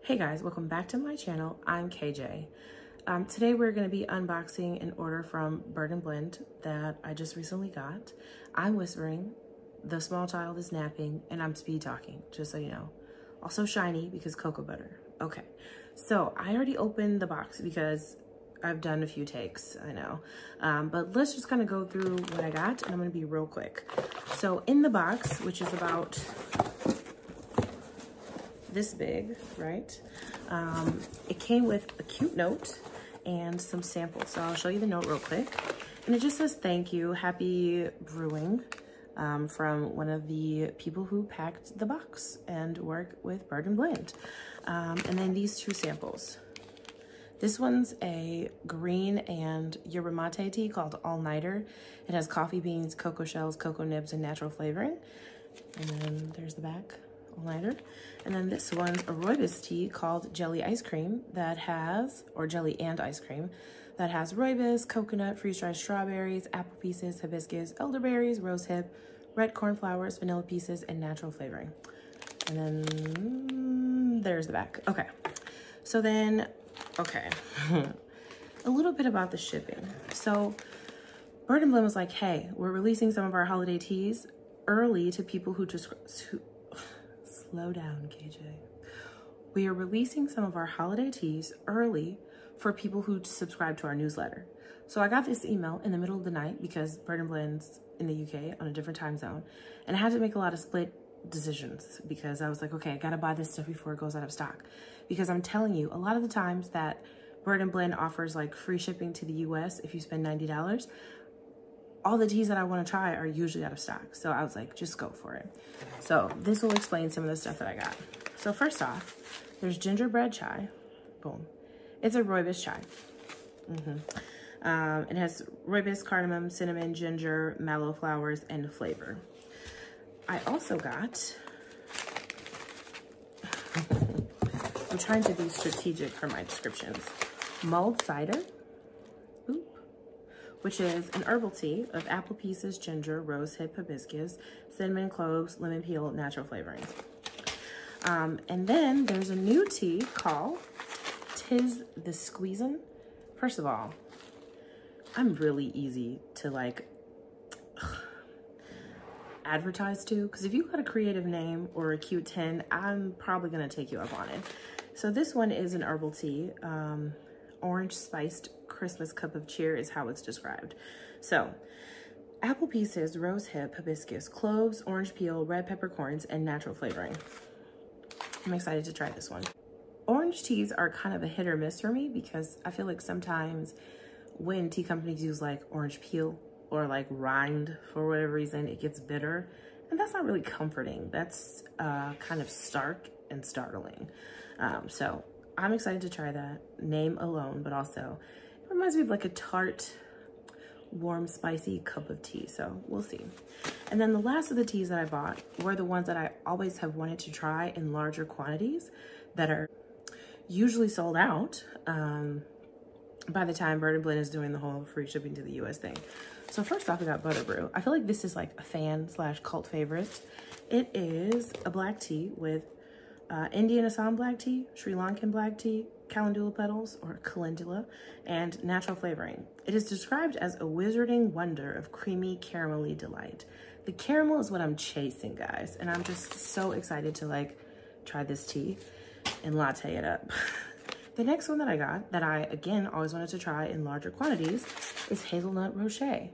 Hey guys, welcome back to my channel. I'm KJ. Today we're going to be unboxing an order from Bird & Blend that I just recently got. I'm whispering, the small child is napping, and I'm speed talking, just so you know. Also shiny because cocoa butter. Okay, so I already opened the box because I've done a few takes, I know. But let's just kind of go through what I got, and I'm going to be real quick. So in the box, which is about this big, right? It came with a cute note and some samples. So I'll show you the note real quick. And it just says, thank you, happy brewing, from one of the people who packed the box and work with Bird & Blend. And then these two samples. This one's a green and yerba mate tea called All Nighter. It has coffee beans, cocoa shells, cocoa nibs, and natural flavoring. And then there's the back. All Nighter. And then this one's a rooibos tea called Jelly Ice Cream that has, or Jelly and Ice Cream, that has rooibos, coconut, freeze-dried strawberries, apple pieces, hibiscus, elderberries, rosehip, red cornflowers, vanilla pieces, and natural flavoring. And then there's the back. Okay. So then, okay. A little bit about the shipping. So Bird & Blend was like, hey, we're releasing some of our holiday teas early to people who just, slow down, KJ. We are releasing some of our holiday teas early for people who subscribe to our newsletter. So I got this email in the middle of the night because Bird & Blend's in the UK on a different time zone. And I had to make a lot of split decisions because I was like, okay, I gotta buy this stuff before it goes out of stock. Because I'm telling you, a lot of the times that Bird & Blend offers like free shipping to the US if you spend $90, all the teas that I want to try are usually out of stock. So I was like, just go for it. So this will explain some of the stuff that I got. So first off, there's gingerbread chai. Boom. It's a rooibos chai. It has rooibos, cardamom, cinnamon, ginger, mallow flowers, and flavor. I also got, I'm trying to be strategic for my descriptions, mulled cider, which is an herbal tea of apple pieces, ginger, rosehip, hibiscus, cinnamon, cloves, lemon peel, natural flavorings. And then there's a new tea called Tis the Squeezin'. First of all, I'm really easy to like advertise to, because if you got a creative name or a cute tin, I'm probably gonna take you up on it. So this one is an herbal tea. Orange spiced Christmas cup of cheer is how it's described. So apple pieces, rosehip, hibiscus, cloves, orange peel, red peppercorns, and natural flavoring. I'm excited to try this one. Orange teas are kind of a hit or miss for me because I feel like sometimes when tea companies use like orange peel or like rind for whatever reason, it gets bitter. And that's not really comforting. That's kind of stark and startling. So I'm excited to try that, name alone, but also it reminds me of like a tart, warm, spicy cup of tea. So we'll see. And then the last of the teas that I bought were the ones that I always have wanted to try in larger quantities that are usually sold out by the time Bird & Blend is doing the whole free shipping to the US thing. So first off, we got Butter Brew. I feel like this is like a fan / cult favorite. It is a black tea with Indian Assam black tea, Sri Lankan black tea, calendula petals or calendula, and natural flavoring. It is described as a wizarding wonder of creamy caramelly delight. The caramel is what I'm chasing, guys, and I'm just so excited to like try this tea and latte it up. The next one that I got that I again always wanted to try in larger quantities is Hazelnut Rocher.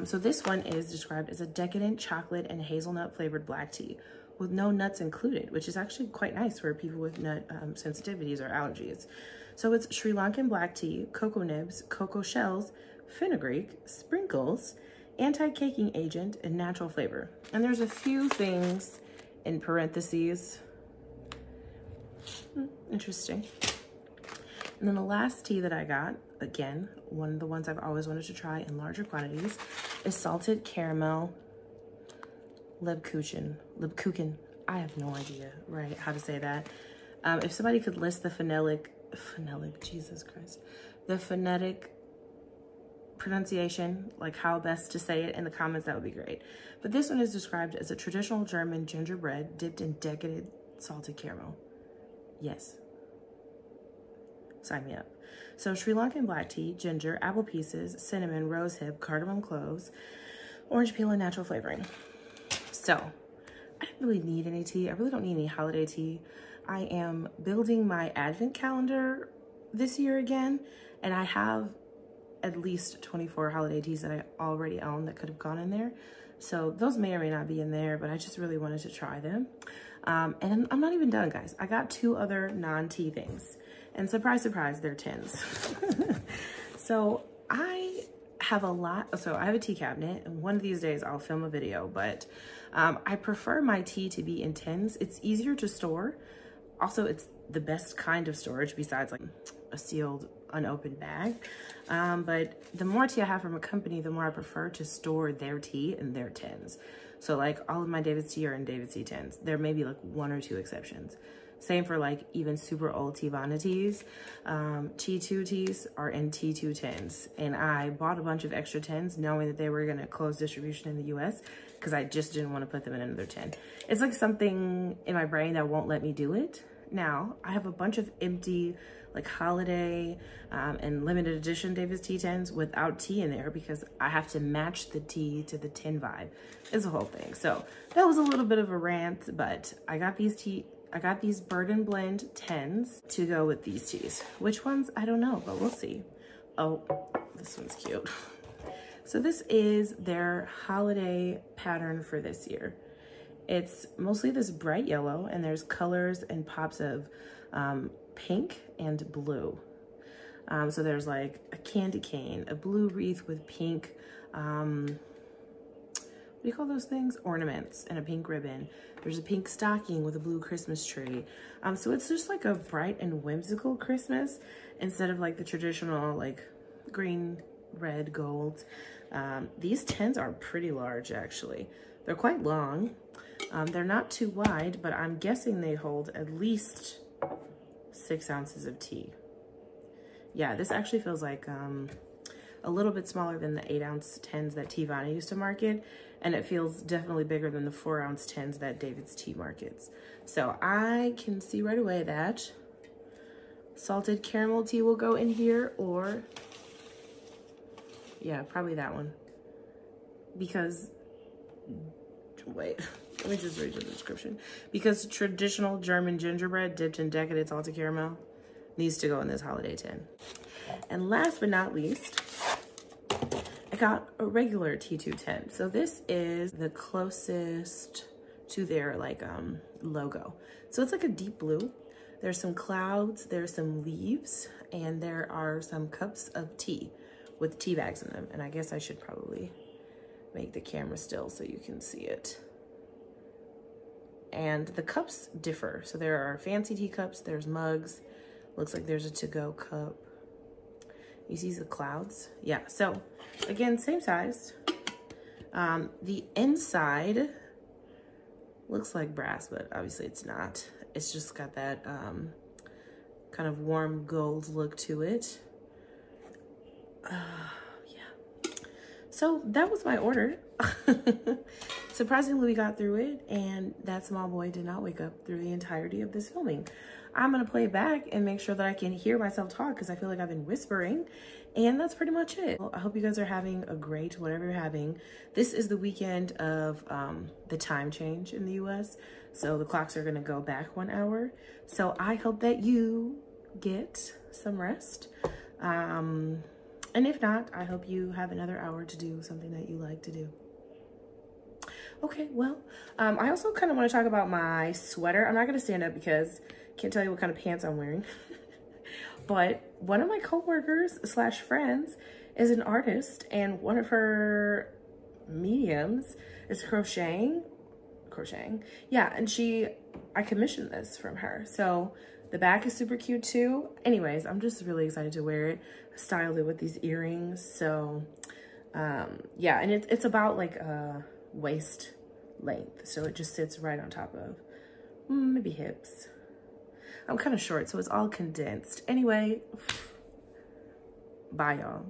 So this one is described as a decadent chocolate and hazelnut flavored black tea with no nuts included, which is actually quite nice for people with nut sensitivities or allergies. So it's Sri Lankan black tea, cocoa nibs, cocoa shells, fenugreek, sprinkles, anti-caking agent, and natural flavor. And there's a few things in parentheses. Interesting. And then the last tea that I got, again, one of the ones I've always wanted to try in larger quantities, is salted caramel Lebkuchen. I have no idea, right, how to say that. If somebody could list the Jesus Christ, the phonetic pronunciation, like how best to say it in the comments, that would be great. But this one is described as a traditional German gingerbread dipped in decadent salted caramel. Yes. Sign me up. So Sri Lankan black tea, ginger, apple pieces, cinnamon, rosehip, cardamom cloves, orange peel, and natural flavoring. So I don't really need any tea. I really don't need any holiday tea. I am building my advent calendar this year again, and I have at least 24 holiday teas that I already own that could have gone in there. So those may or may not be in there, but I just really wanted to try them. And I'm not even done, guys. I got 2 other non-tea things. And surprise, surprise, they're tins. So I have I have a tea cabinet, and one of these days I'll film a video, but I prefer my tea to be in tins. It's easier to store. Also, it's the best kind of storage besides like a sealed, unopened bag. But the more tea I have from a company, the more I prefer to store their tea in their tins. So like all of my David's tea are in David's tea tins. There may be like 1 or 2 exceptions. Same for like even super old Teavana teas. T2 teas are in T2 tins. And I bought a bunch of extra tins knowing that they were gonna close distribution in the US because I just didn't want to put them in another tin. It's like something in my brain that won't let me do it. Now, I have a bunch of empty like holiday and limited edition David's tea tins without tea in there because I have to match the tea to the tin vibe. It's a whole thing. So that was a little bit of a rant, but I got these Bird and Blend 10s to go with these teas. Which ones? I don't know, but we'll see. Oh, this one's cute. So this is their holiday pattern for this year. It's mostly this bright yellow, and there's colors and pops of pink and blue. So there's like a candy cane, a blue wreath with pink, what do you call those things? Ornaments, and a pink ribbon. There's a pink stocking with a blue Christmas tree. So it's just like a bright and whimsical Christmas instead of like the traditional like green, red, gold. These tins are pretty large actually. They're quite long. They're not too wide, but I'm guessing they hold at least 6 ounces of tea. Yeah, this actually feels like a little bit smaller than the 8-ounce tins that Teavana used to market, and it feels definitely bigger than the 4-ounce tins that David's Tea markets. So I can see right away that salted caramel tea will go in here, or yeah, probably that one. Because, wait, let me just read the description. Because traditional German gingerbread dipped in decadent salted caramel needs to go in this holiday tin. And last but not least, I got a regular T2 tin. So this is the closest to their like logo. So it's like a deep blue. There's some clouds, there's some leaves, and there are some cups of tea with tea bags in them. And I guess I should probably make the camera still so you can see it. And the cups differ. So there are fancy tea cups, there's mugs. Looks like there's a to-go cup. You see the clouds? Yeah, so again, same size. The inside looks like brass, but obviously it's not. It's just got that kind of warm gold look to it. Yeah. So that was my order. Surprisingly, we got through it, and that small boy did not wake up through the entirety of this filming. I'm gonna play it back and make sure that I can hear myself talk because I feel like I've been whispering, and that's pretty much it. Well, I hope you guys are having a great whatever you're having. This is the weekend of the time change in the US, so the clocks are gonna go back 1 hour. So I hope that you get some rest. And if not, I hope you have another hour to do something that you like to do. Okay, well, I also kind of want to talk about my sweater. I'm not going to stand up because I can't tell you what kind of pants I'm wearing. But one of my coworkers / friends is an artist, and one of her mediums is crocheting. Yeah, and I commissioned this from her. So the back is super cute too. Anyways, I'm just really excited to wear it. I styled it with these earrings. So yeah, and it's about like a waist length, so it just sits right on top of maybe hips. I'm kind of short, so it's all condensed. Anyway, bye y'all.